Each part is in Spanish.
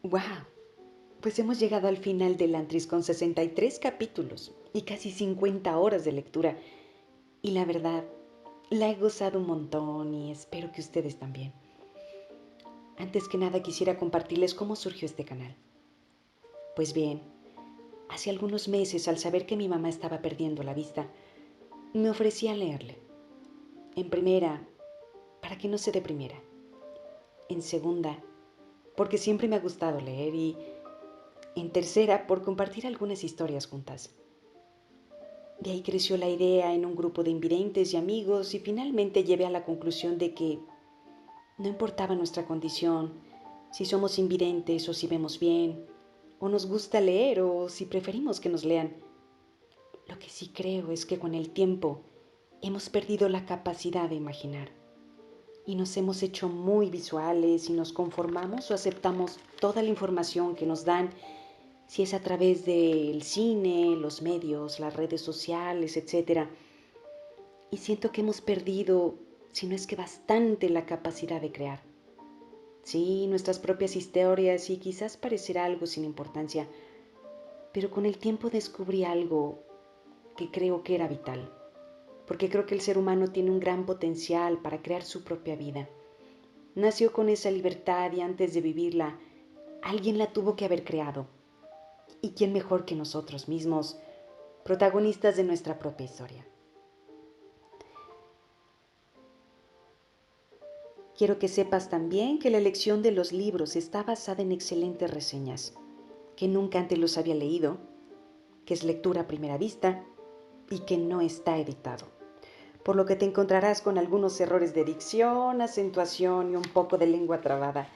¡Wow! Pues hemos llegado al final del Antris con 63 capítulos y casi 50 horas de lectura. Y la verdad, la he gozado un montón y espero que ustedes también. Antes que nada quisiera compartirles cómo surgió este canal. Pues bien, hace algunos meses, al saber que mi mamá estaba perdiendo la vista, me ofrecí a leerle. En primera, para que no se deprimiera. En segunda, porque siempre me ha gustado leer y en tercera, por compartir algunas historias juntas. De ahí creció la idea en un grupo de invidentes y amigos y finalmente llevé a la conclusión de que no importaba nuestra condición, si somos invidentes o si vemos bien, o nos gusta leer o si preferimos que nos lean. Lo que sí creo es que con el tiempo hemos perdido la capacidad de imaginar y nos hemos hecho muy visuales y nos conformamos o aceptamos toda la información que nos dan, si es a través del cine, los medios, las redes sociales, etcétera. Y siento que hemos perdido, si no es que bastante, la capacidad de crear. Sí, nuestras propias historias y quizás parecerá algo sin importancia, pero con el tiempo descubrí algo que creo que era vital, porque creo que el ser humano tiene un gran potencial para crear su propia vida. Nació con esa libertad y antes de vivirla, alguien la tuvo que haber creado. ¿Y quién mejor que nosotros mismos, protagonistas de nuestra propia historia? Quiero que sepas también que la elección de los libros está basada en excelentes reseñas, que nunca antes los había leído, que es lectura a primera vista y que no está editado. Por lo que te encontrarás con algunos errores de dicción, acentuación y un poco de lengua trabada,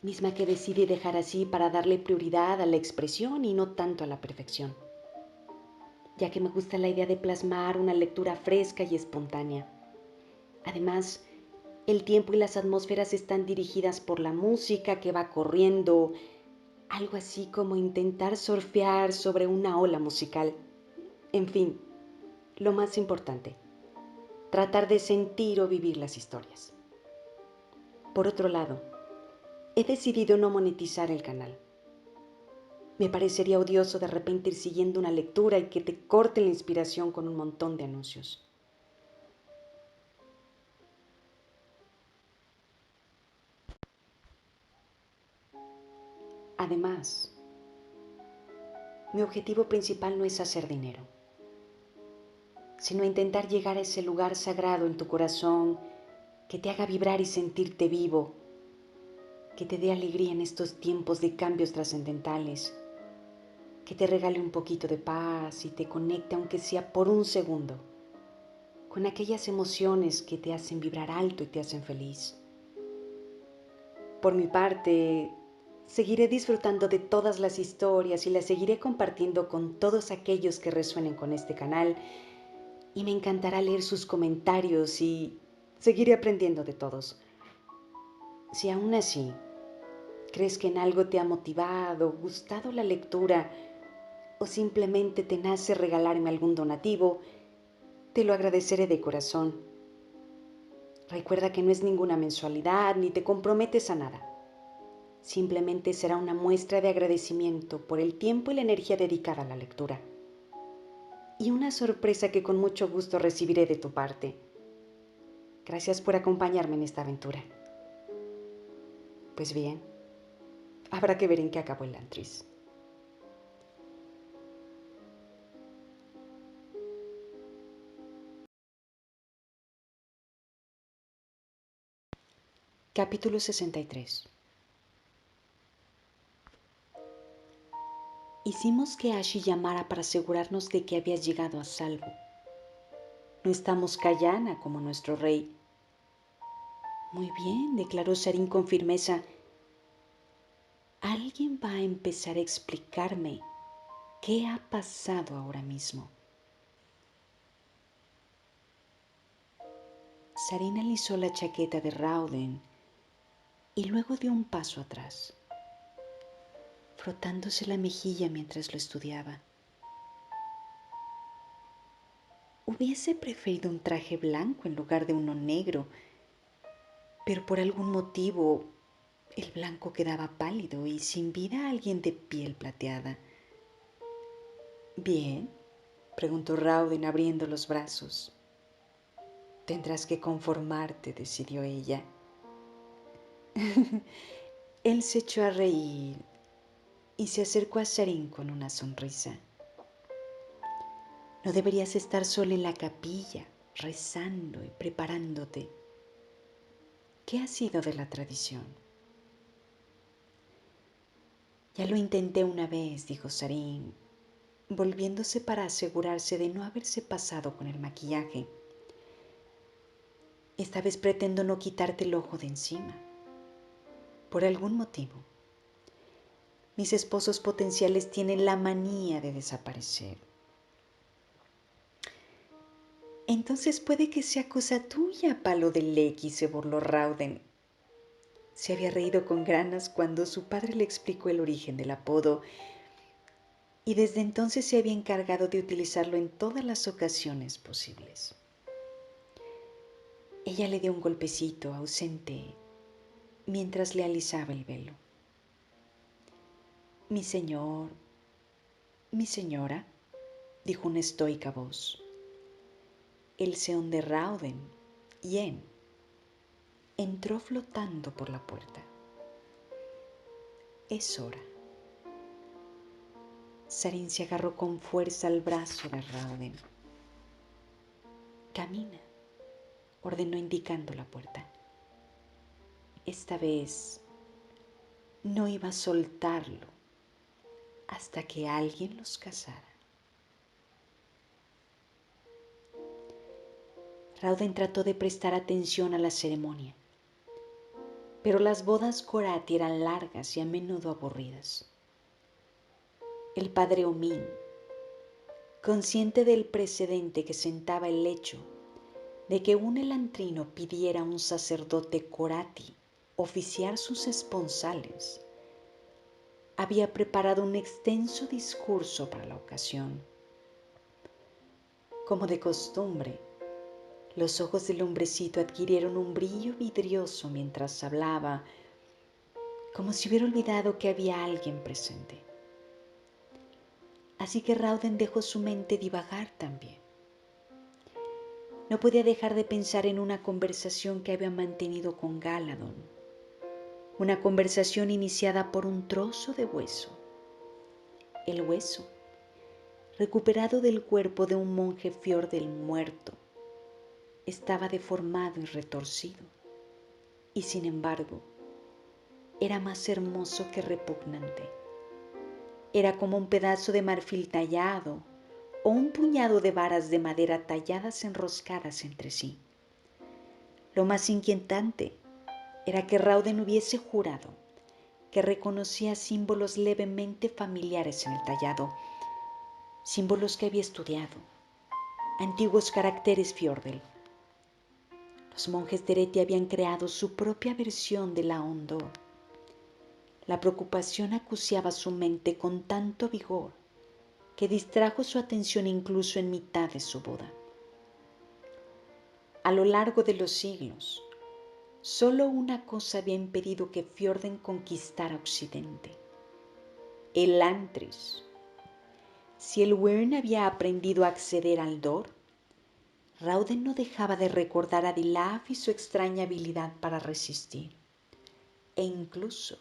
misma que decidí dejar así para darle prioridad a la expresión y no tanto a la perfección, ya que me gusta la idea de plasmar una lectura fresca y espontánea. Además, el tiempo y las atmósferas están dirigidas por la música que va corriendo, algo así como intentar surfear sobre una ola musical. En fin, lo más importante, tratar de sentir o vivir las historias. Por otro lado, he decidido no monetizar el canal. Me parecería odioso de repente ir siguiendo una lectura y que te corte la inspiración con un montón de anuncios. Además, mi objetivo principal no es hacer dinero, sino intentar llegar a ese lugar sagrado en tu corazón que te haga vibrar y sentirte vivo, que te dé alegría en estos tiempos de cambios trascendentales, que te regale un poquito de paz y te conecte, aunque sea por un segundo, con aquellas emociones que te hacen vibrar alto y te hacen feliz. Por mi parte, seguiré disfrutando de todas las historias y las seguiré compartiendo con todos aquellos que resuenen con este canal y me encantará leer sus comentarios y seguiré aprendiendo de todos. Si aún así crees que en algo te ha motivado, gustado la lectura o simplemente te nace regalarme algún donativo, te lo agradeceré de corazón. Recuerda que no es ninguna mensualidad ni te comprometes a nada. Simplemente será una muestra de agradecimiento por el tiempo y la energía dedicada a la lectura. Y una sorpresa que con mucho gusto recibiré de tu parte. Gracias por acompañarme en esta aventura. Pues bien, habrá que ver en qué acabó el Antris. Capítulo 63. Hicimos que Ashi llamara para asegurarnos de que habías llegado a salvo. No estamos Kayana como nuestro rey. Muy bien, declaró Sarin con firmeza. Alguien va a empezar a explicarme qué ha pasado ahora mismo. Sarin alisó la chaqueta de Rauden y luego dio un paso atrás, frotándose la mejilla mientras lo estudiaba. Hubiese preferido un traje blanco en lugar de uno negro, pero por algún motivo El blanco quedaba pálido y sin vida a alguien de piel plateada. «Bien», preguntó Rauden abriendo los brazos. «Tendrás que conformarte», decidió ella. Él se echó a reír y se acercó a Sarin con una sonrisa. «No deberías estar sola en la capilla, rezando y preparándote. ¿Qué ha sido de la tradición?» «Ya lo intenté una vez», dijo Sarin, volviéndose para asegurarse de no haberse pasado con el maquillaje. «Esta vez pretendo no quitarte el ojo de encima. Por algún motivo. Mis esposos potenciales tienen la manía de desaparecer. Entonces puede que sea cosa tuya, palo de Lecky», se burló Rauden. Se había reído con ganas cuando su padre le explicó el origen del apodo y desde entonces se había encargado de utilizarlo en todas las ocasiones posibles. Ella le dio un golpecito ausente mientras le alisaba el velo. «Mi señor, mi señora», dijo una estoica voz. El seón de Rauden, Yen, entró flotando por la puerta. «Es hora». Sarin se agarró con fuerza al brazo de Rauden. «Camina», ordenó indicando la puerta. Esta vez no iba a soltarlo hasta que alguien los casara. Rauden trató de prestar atención a la ceremonia, pero las bodas Korati eran largas y a menudo aburridas. El padre Omin, consciente del precedente que sentaba el hecho de que un elantrino pidiera a un sacerdote Korati oficiar sus esponsales, había preparado un extenso discurso para la ocasión. Como de costumbre, los ojos del hombrecito adquirieron un brillo vidrioso mientras hablaba, como si hubiera olvidado que había alguien presente. Así que Rauden dejó su mente divagar también. No podía dejar de pensar en una conversación que había mantenido con Galadon, una conversación iniciada por un trozo de hueso. El hueso, recuperado del cuerpo de un monje Fjordell muerto, estaba deformado y retorcido, y sin embargo, era más hermoso que repugnante. Era como un pedazo de marfil tallado o un puñado de varas de madera talladas enroscadas entre sí. Lo más inquietante era que Rauden hubiese jurado que reconocía símbolos levemente familiares en el tallado, símbolos que había estudiado, antiguos caracteres Fjordell. Los monjes de Ereti habían creado su propia versión de la Ondor. La preocupación acuciaba su mente con tanto vigor que distrajo su atención incluso en mitad de su boda. A lo largo de los siglos, solo una cosa había impedido que Fjorden conquistara Occidente: el Antris. Si el Wyrn había aprendido a acceder al Dor, Rauden no dejaba de recordar a Dilaf y su extraña habilidad para resistir e incluso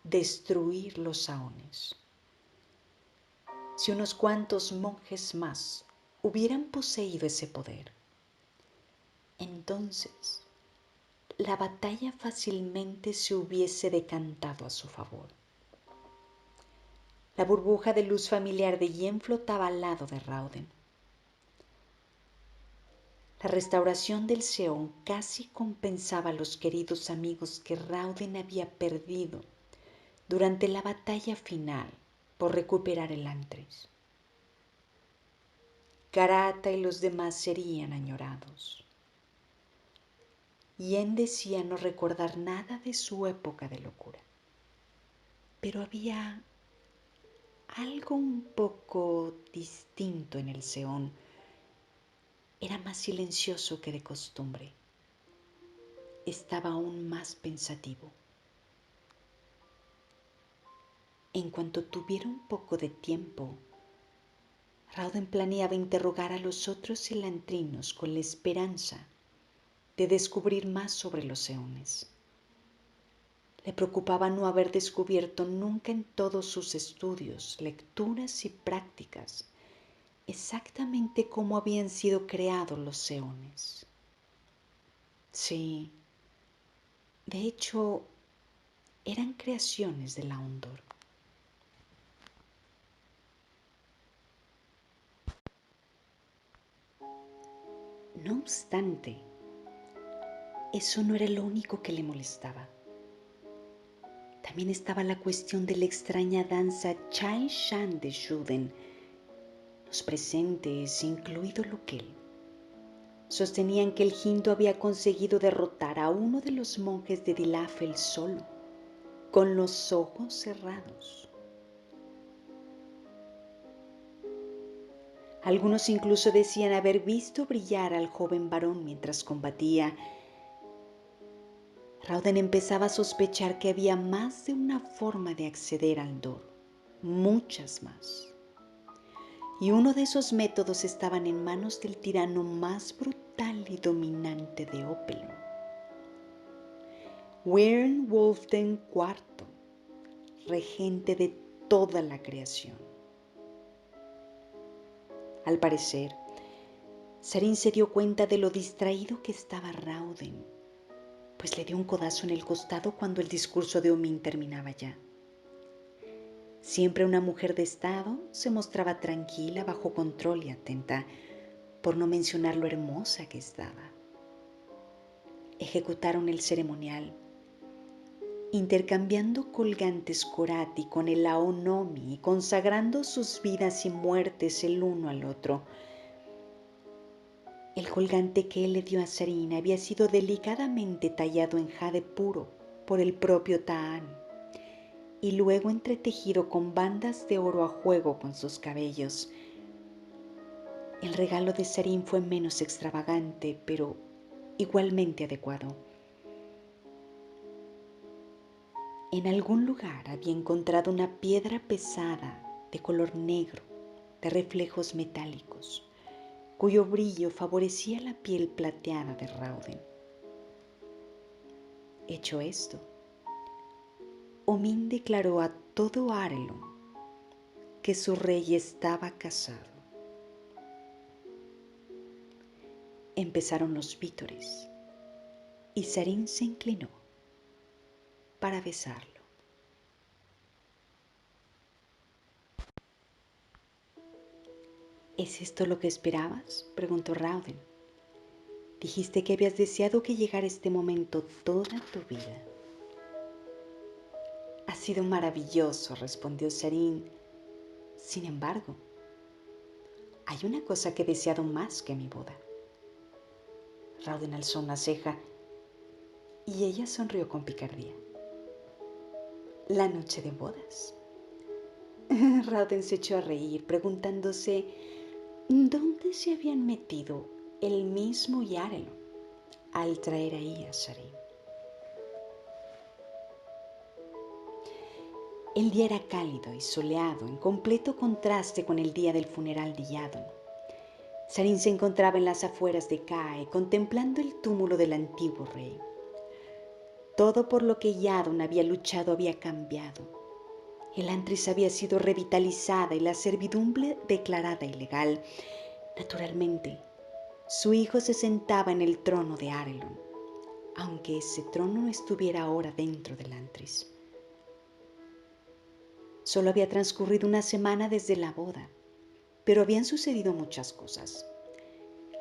destruir los Saones. Si unos cuantos monjes más hubieran poseído ese poder, entonces la batalla fácilmente se hubiese decantado a su favor. La burbuja de luz familiar de Yen flotaba al lado de Rauden. La restauración del Seón casi compensaba a los queridos amigos que Rauden había perdido durante la batalla final por recuperar el Antris. Karata y los demás serían añorados. Yen decía no recordar nada de su época de locura, pero había algo un poco distinto en el Seón. Era más silencioso que de costumbre. Estaba aún más pensativo. En cuanto tuviera un poco de tiempo, Rauden planeaba interrogar a los otros elantrinos con la esperanza de descubrir más sobre los eones. Le preocupaba no haber descubierto nunca en todos sus estudios, lecturas y prácticas exactamente cómo habían sido creados los eones. Sí, de hecho, eran creaciones de la Ondor. No obstante, eso no era lo único que le molestaba. También estaba la cuestión de la extraña danza Chai Shan de Shuden. Los presentes, incluido Lukel, sostenían que el Hindu había conseguido derrotar a uno de los monjes de Dilafel solo, con los ojos cerrados. Algunos incluso decían haber visto brillar al joven varón mientras combatía. Rauden empezaba a sospechar que había más de una forma de acceder al Dor, muchas más. Y uno de esos métodos estaban en manos del tirano más brutal y dominante de Opelon, Wyrn Wolfden IV, regente de toda la creación. Al parecer, Sarin se dio cuenta de lo distraído que estaba Rauden, pues le dio un codazo en el costado cuando el discurso de Omin terminaba ya. Siempre una mujer de estado se mostraba tranquila, bajo control y atenta, por no mencionar lo hermosa que estaba. Ejecutaron el ceremonial, intercambiando colgantes Korati con el Aonomi y consagrando sus vidas y muertes el uno al otro. El colgante que él le dio a Sarin había sido delicadamente tallado en jade puro por el propio Ta'an y luego entretejido con bandas de oro a juego con sus cabellos. El regalo de Sarin fue menos extravagante, pero igualmente adecuado. En algún lugar había encontrado una piedra pesada de color negro, de reflejos metálicos, cuyo brillo favorecía la piel plateada de Rauden. Hecho esto, Omin declaró a todo Arelon que su rey estaba casado. Empezaron los vítores y Sarin se inclinó para besarlo. ¿Es esto lo que esperabas?, preguntó Rauden. Dijiste que habías deseado que llegara este momento toda tu vida. Ha sido maravilloso, respondió Sarin. Sin embargo, hay una cosa que he deseado más que mi boda. Rauden alzó una ceja y ella sonrió con picardía. La noche de bodas. Rauden se echó a reír, preguntándose dónde se habían metido él mismo y Arelon al traer ahí a Sarin. El día era cálido y soleado, en completo contraste con el día del funeral de Yadon. Sarin se encontraba en las afueras de Cae, contemplando el túmulo del antiguo rey. Todo por lo que Yadon había luchado había cambiado. Elantris había sido revitalizada y la servidumbre declarada ilegal. Naturalmente, su hijo se sentaba en el trono de Arelon, aunque ese trono no estuviera ahora dentro de Elantris. Solo había transcurrido una semana desde la boda, pero habían sucedido muchas cosas.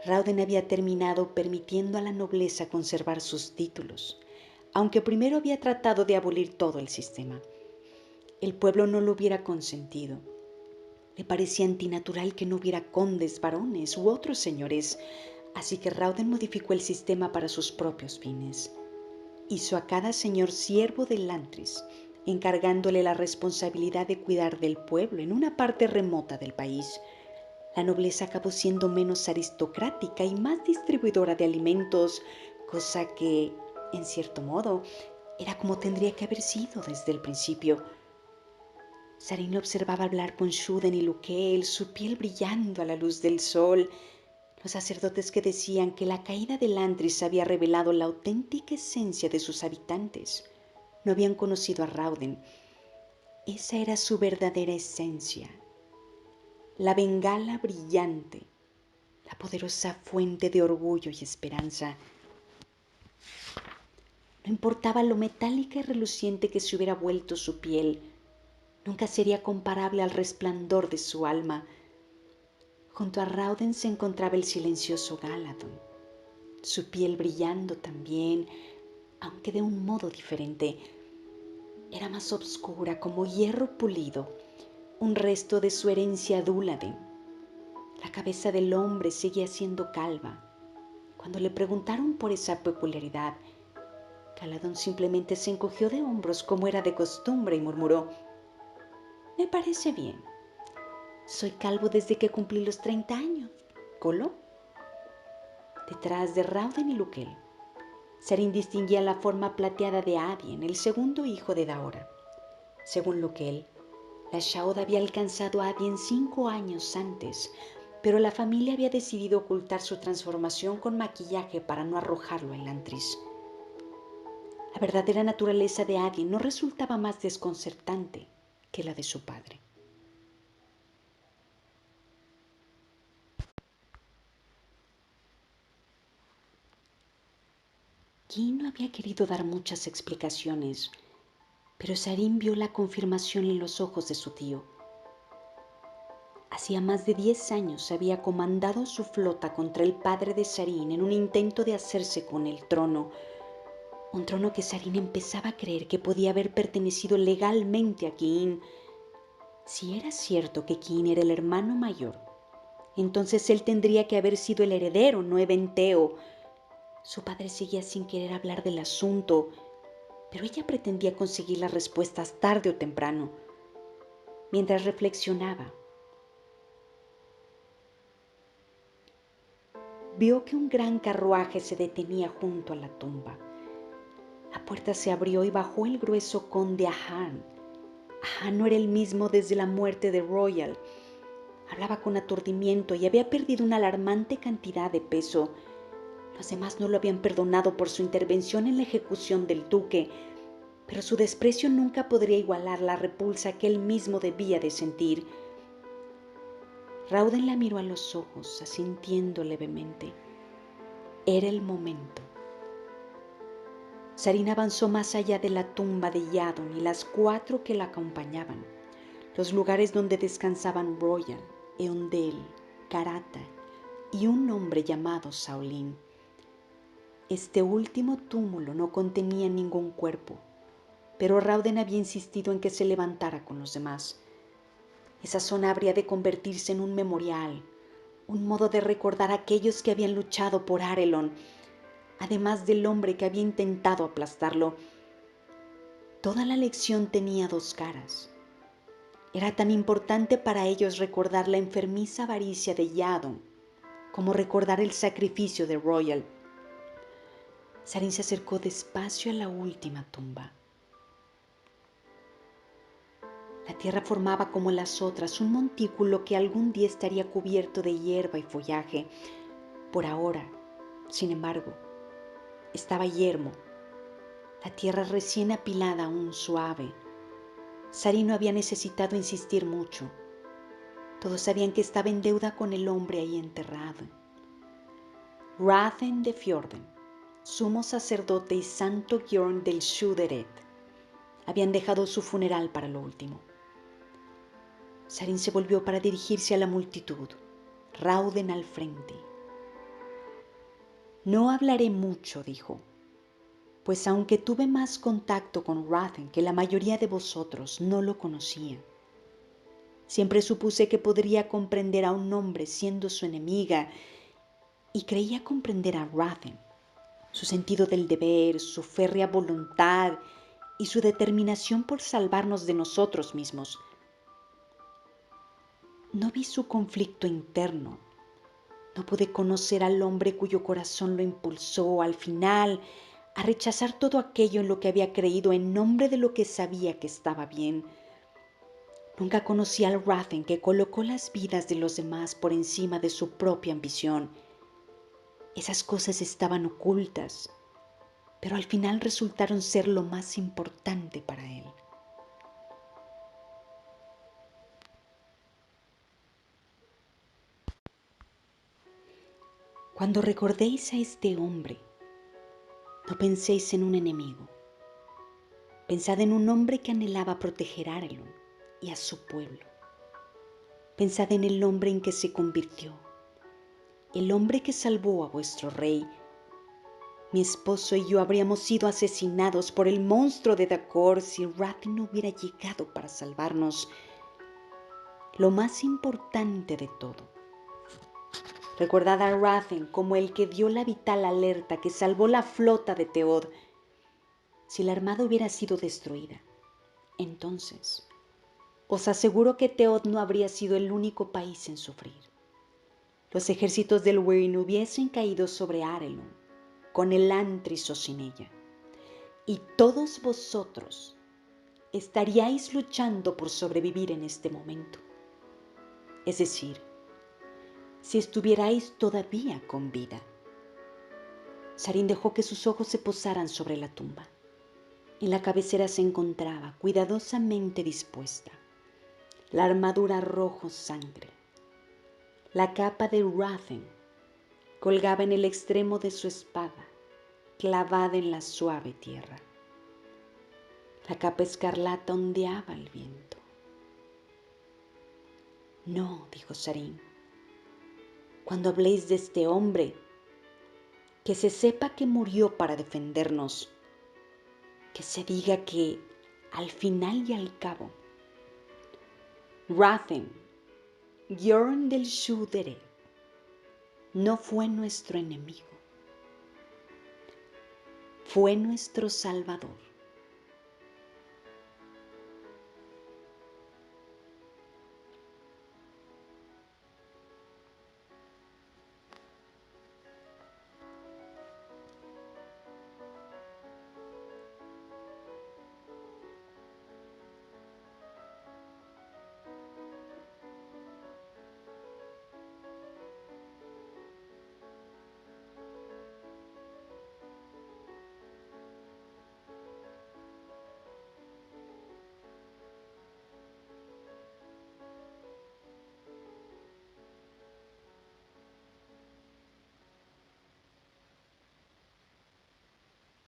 Rauden había terminado permitiendo a la nobleza conservar sus títulos, aunque primero había tratado de abolir todo el sistema. El pueblo no lo hubiera consentido. Le parecía antinatural que no hubiera condes, varones u otros señores, así que Rauden modificó el sistema para sus propios fines. Hizo a cada señor siervo de Elantris, encargándole la responsabilidad de cuidar del pueblo en una parte remota del país. La nobleza acabó siendo menos aristocrática y más distribuidora de alimentos, cosa que, en cierto modo, era como tendría que haber sido desde el principio. Sarin observaba hablar con Shuden y Lukel, su piel brillando a la luz del sol. Los sacerdotes que decían que la caída de Lantris había revelado la auténtica esencia de sus habitantes no habían conocido a Rauden. Esa era su verdadera esencia, la bengala brillante, la poderosa fuente de orgullo y esperanza. No importaba lo metálica y reluciente que se hubiera vuelto su piel, nunca sería comparable al resplandor de su alma. Junto a Rauden se encontraba el silencioso Galadón, su piel brillando también, aunque de un modo diferente. Era más oscura, como hierro pulido, un resto de su herencia Dúladen. La cabeza del hombre seguía siendo calva. Cuando le preguntaron por esa peculiaridad, Galadón simplemente se encogió de hombros como era de costumbre y murmuró: «Me parece bien. Soy calvo desde que cumplí los 30 años. ¿Colo?» Detrás de Rauden y Lukel, Sarin distinguía la forma plateada de Adien, el segundo hijo de Daora. Según Lukel, la Shauda había alcanzado a Adien 5 años antes, pero la familia había decidido ocultar su transformación con maquillaje para no arrojarlo en Lantris. La verdadera naturaleza de Adien no resultaba más desconcertante que la de su padre. Kin no había querido dar muchas explicaciones, pero Sarin vio la confirmación en los ojos de su tío. Hacía más de 10 años había comandado su flota contra el padre de Sarin en un intento de hacerse con el trono, un trono que Sarin empezaba a creer que podía haber pertenecido legalmente a Kin. Si era cierto que Kin era el hermano mayor, entonces él tendría que haber sido el heredero, no Eventeo. Su padre seguía sin querer hablar del asunto, pero ella pretendía conseguir las respuestas tarde o temprano. Mientras reflexionaba, vio que un gran carruaje se detenía junto a la tumba. La puerta se abrió y bajó el grueso conde Ahan. Ahan no era el mismo desde la muerte de Royal. Hablaba con aturdimiento y había perdido una alarmante cantidad de peso. Los demás no lo habían perdonado por su intervención en la ejecución del duque, pero su desprecio nunca podría igualar la repulsa que él mismo debía de sentir. Rauden la miró a los ojos, asintiendo levemente. Era el momento. Sarin avanzó más allá de la tumba de Yadon y las 4 que la acompañaban, los lugares donde descansaban Royal, Eondel, Karata y un hombre llamado Saolin. Este último túmulo no contenía ningún cuerpo, pero Rauden había insistido en que se levantara con los demás. Esa zona habría de convertirse en un memorial, un modo de recordar a aquellos que habían luchado por Arelon, además del hombre que había intentado aplastarlo. Toda la lección tenía 2 caras. Era tan importante para ellos recordar la enfermiza avaricia de Yadon como recordar el sacrificio de Royal. Sarin se acercó despacio a la última tumba. La tierra formaba como las otras un montículo que algún día estaría cubierto de hierba y follaje. Por ahora, sin embargo, estaba yermo, la tierra recién apilada aún suave. Sarin no había necesitado insistir mucho. Todos sabían que estaba en deuda con el hombre ahí enterrado. Rathen de Fjorden, sumo sacerdote y santo Gjorn del Shuderet, habían dejado su funeral para lo último. Sarin se volvió para dirigirse a la multitud, Rauden al frente. «No hablaré mucho», dijo, «pues aunque tuve más contacto con Rathen que la mayoría de vosotros, no lo conocía. Siempre supuse que podría comprender a un hombre siendo su enemiga, y creía comprender a Rathen, su sentido del deber, su férrea voluntad y su determinación por salvarnos de nosotros mismos. No vi su conflicto interno. No pude conocer al hombre cuyo corazón lo impulsó al final a rechazar todo aquello en lo que había creído en nombre de lo que sabía que estaba bien. Nunca conocí al Rathen que colocó las vidas de los demás por encima de su propia ambición. Esas cosas estaban ocultas, pero al final resultaron ser lo más importante para él. Cuando recordéis a este hombre, no penséis en un enemigo. Pensad en un hombre que anhelaba proteger a Arelon y a su pueblo. Pensad en el hombre en que se convirtió, el hombre que salvó a vuestro rey. Mi esposo y yo habríamos sido asesinados por el monstruo de Dacor si Rathen no hubiera llegado para salvarnos. Lo más importante de todo, recordad a Rathen como el que dio la vital alerta que salvó la flota de Teod. Si la armada hubiera sido destruida, entonces os aseguro que Teod no habría sido el único país en sufrir. Los ejércitos del Wyrn hubiesen caído sobre Arelon, con el Antris o sin ella, y todos vosotros estaríais luchando por sobrevivir en este momento. Es decir, si estuvierais todavía con vida. Sarin dejó que sus ojos se posaran sobre la tumba. En la cabecera se encontraba, cuidadosamente dispuesta, la armadura rojo sangre. La capa de Rathen colgaba en el extremo de su espada, clavada en la suave tierra. La capa escarlata ondeaba al viento. No, dijo Sarin, cuando habléis de este hombre, que se sepa que murió para defendernos, que se diga que, al final y al cabo, Rathen, Gjorn del Shudere, no fue nuestro enemigo, fue nuestro salvador.